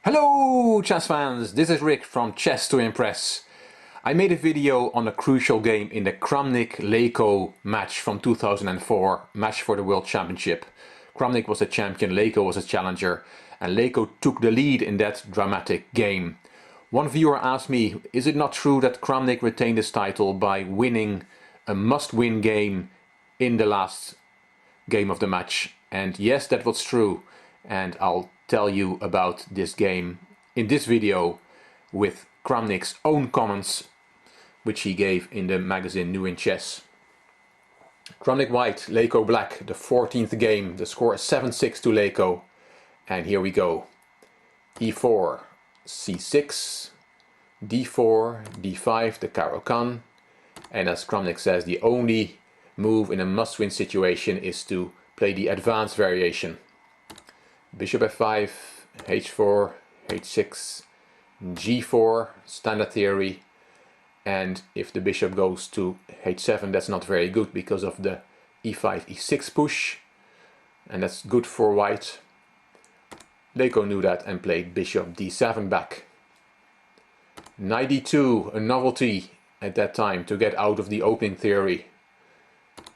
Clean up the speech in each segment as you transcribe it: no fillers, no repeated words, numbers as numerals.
Hello chess fans, this is Rick from Chess to Impress. I made a video on a crucial game in the Kramnik-Leko match from 2004, match for the World Championship. Kramnik was the champion, Leko was a challenger, and Leko took the lead in that dramatic game. One viewer asked me, is it not true that Kramnik retained his title by winning a must-win game in the last game of the match? And yes, that was true, and I'll tell you about this game in this video with Kramnik's own comments, which he gave in the magazine New in Chess. Kramnik white, Leko black, the 14th game. The score is 7-6 to Leko. And here we go. e4, c6, d4, d5, the Caro-Kann. And as Kramnik says, the only move in a must-win situation is to play the advanced variation. Bishop f5, h4, h6, g4, standard theory. And if the bishop goes to h7, that's not very good because of the e5, e6 push. And that's good for white. Leko knew that and played bishop d7 back. Knight d2, a novelty at that time to get out of the opening theory.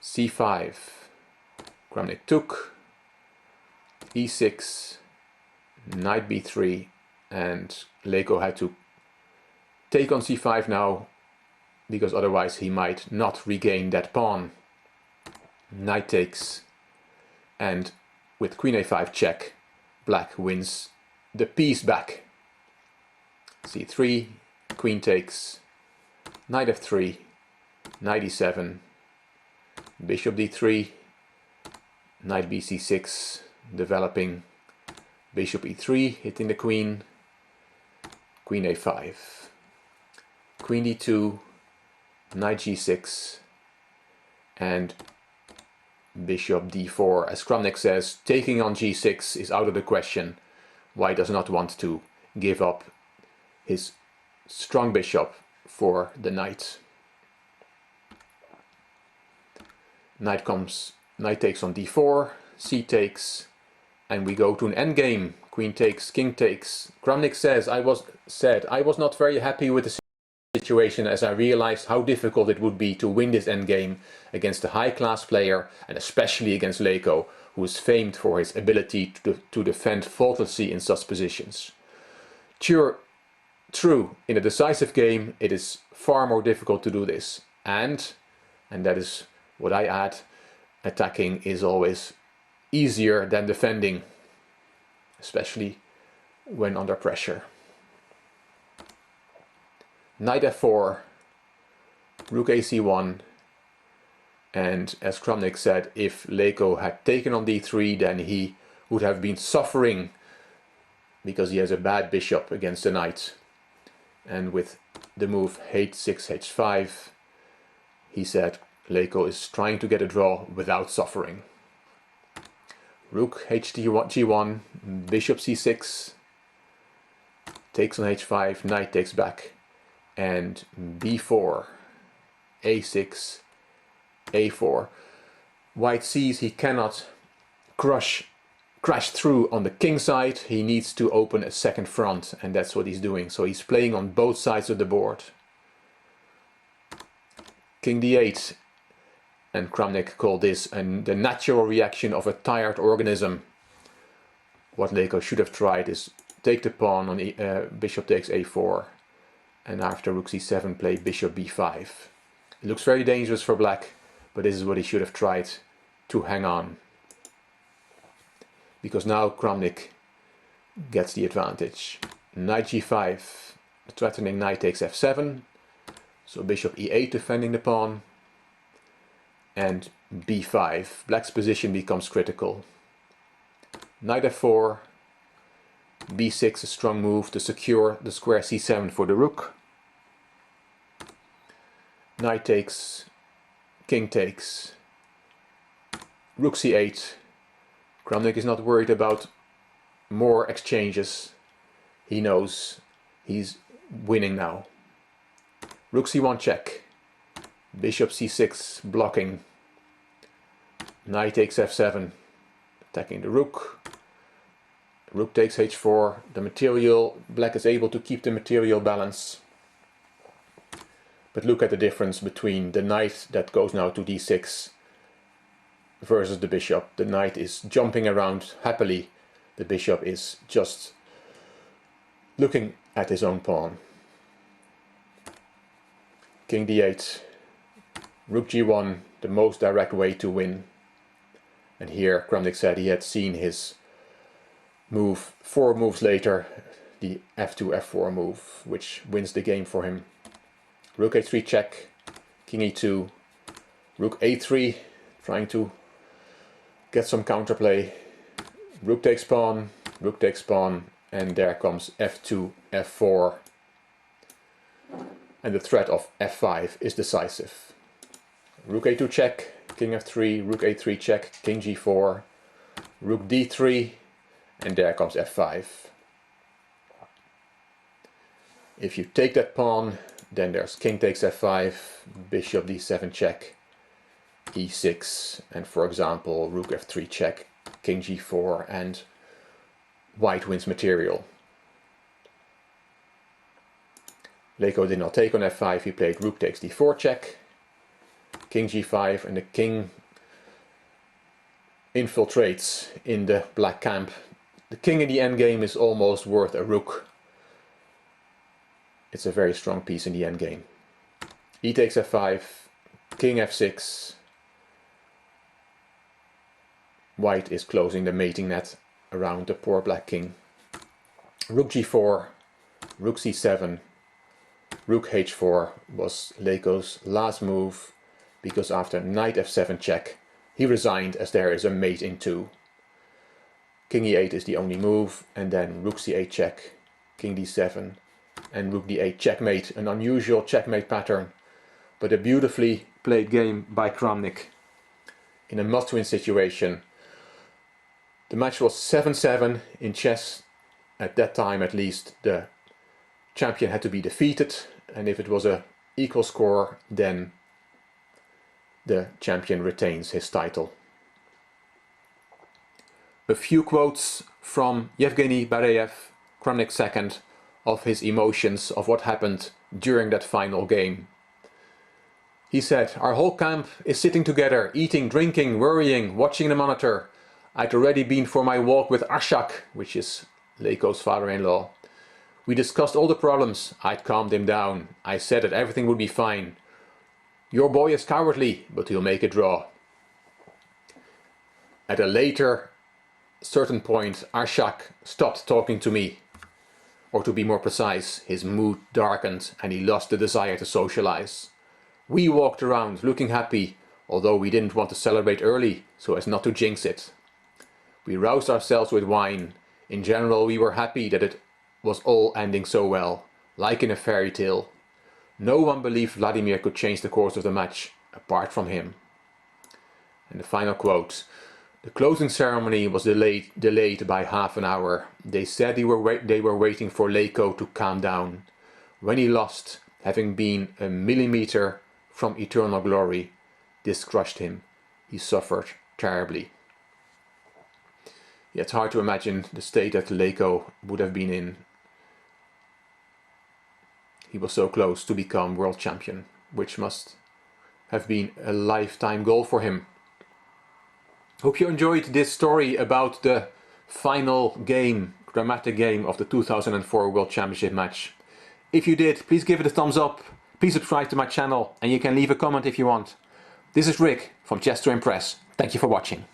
c5, Kramnik took, e6, knight b3, and Leko had to take on c5 now, because otherwise he might not regain that pawn. Knight takes, and with queen a5 check, black wins the piece back. c3, queen takes, knight f3, knight e7, bishop d3, knight bc6, developing, bishop e3, hitting the queen, queen a5, queen d2, knight g6, and bishop d4. As Kramnik says, taking on g6 is out of the question. White does not want to give up his strong bishop for the knight. Knight takes on d4, c takes, and we go to an endgame. Queen takes, king takes. Kramnik says, I was not very happy with the situation as I realized how difficult it would be to win this endgame against a high-class player, and especially against Leko, who is famed for his ability to defend faultlessly in such positions. True, in a decisive game it is far more difficult to do this, and that is what I add, attacking is always easier than defending, especially when under pressure. Knight f4, rook ac1, and as Kramnik said, if Leko had taken on d3, then he would have been suffering because he has a bad bishop against the knight. And with the move h6, h5, he said Leko is trying to get a draw without suffering. Rook g1, bishop c6, takes on h5, knight takes back, and b4, a6, a4. White sees he cannot crash through on the king side. He needs to open a second front, and that's what he's doing. So he's playing on both sides of the board. King d8, and Kramnik called this the natural reaction of a tired organism. What Leko should have tried is take the pawn on bishop takes a4, and after rook c7 play bishop b5. It looks very dangerous for black, but this is what he should have tried to hang on. Because now Kramnik gets the advantage. Knight g5, threatening knight takes f7, so bishop e8 defending the pawn, and b5. Black's position becomes critical. Knight f4, b6, a strong move to secure the square c7 for the rook. Knight takes, king takes, rook c8. Kramnik is not worried about more exchanges. He knows he's winning now. Rook c1 check, bishop c6 blocking, knight takes f7, attacking the rook, Rook takes h4. The material, black is able to keep the material balance. But look at the difference between the knight that goes now to d6 versus the bishop. The knight is jumping around happily. The bishop is just looking at his own pawn. King d8, rook g1, the most direct way to win. And here Kramnik said he had seen his move 4 moves later, the f2, f4 move, which wins the game for him. Rook a3 check, king e2, rook a3, trying to get some counterplay. Rook takes pawn, and there comes f2, f4. And the threat of f5 is decisive. Rook a2 check, king f3, rook a3 check, king g4, rook d3, and there comes f5. If you take that pawn, then there's king takes f5, bishop d7 check, e6, and for example rook f3 check, king g4, and white wins material. Leko did not take on f5, he played rook takes d4 check, king g5, and the king infiltrates in the black camp. The king in the endgame is almost worth a rook. It's a very strong piece in the endgame. E takes f5, king f6. White is closing the mating net around the poor black king. Rook g4, rook c7, rook h4 was Leko's last move, because after knight f7 check he resigned as there is a mate in 2. King e8 is the only move, and then rook c8 check, king d7, and rook d8 checkmate, an unusual checkmate pattern, but a beautifully played game by Kramnik in a must-win situation. The match was 7-7 in chess. At that time at least the champion had to be defeated, and if it was an equal score then the champion retains his title. A few quotes from Yevgeny Bareyev, Kramnik's second, of his emotions of what happened during that final game. He said, "Our whole camp is sitting together, eating, drinking, worrying, watching the monitor. I'd already been for my walk with Arshak," which is Leko's father-in-law. "We discussed all the problems. I'd calmed him down. I said that everything would be fine. Your boy is cowardly, but he'll make a draw." At a later certain point, Arshak stopped talking to me. Or to be more precise, his mood darkened and he lost the desire to socialize. We walked around looking happy, although we didn't want to celebrate early so as not to jinx it. We roused ourselves with wine. In general, we were happy that it was all ending so well, like in a fairy tale. No one believed Vladimir could change the course of the match, apart from him. And the final quote. "The closing ceremony was delayed by half an hour. They said they were waiting for Leko to calm down. When he lost, having been a millimetre from eternal glory, this crushed him. He suffered terribly." Yeah, it's hard to imagine the state that Leko would have been in. He was so close to become world champion, which must have been a lifetime goal for him. Hope you enjoyed this story about the final game, dramatic game of the 2004 World Championship match. If you did, please give it a thumbs up, please subscribe to my channel, and you can leave a comment if you want. This is Rick from Chess to Impress. Thank you for watching.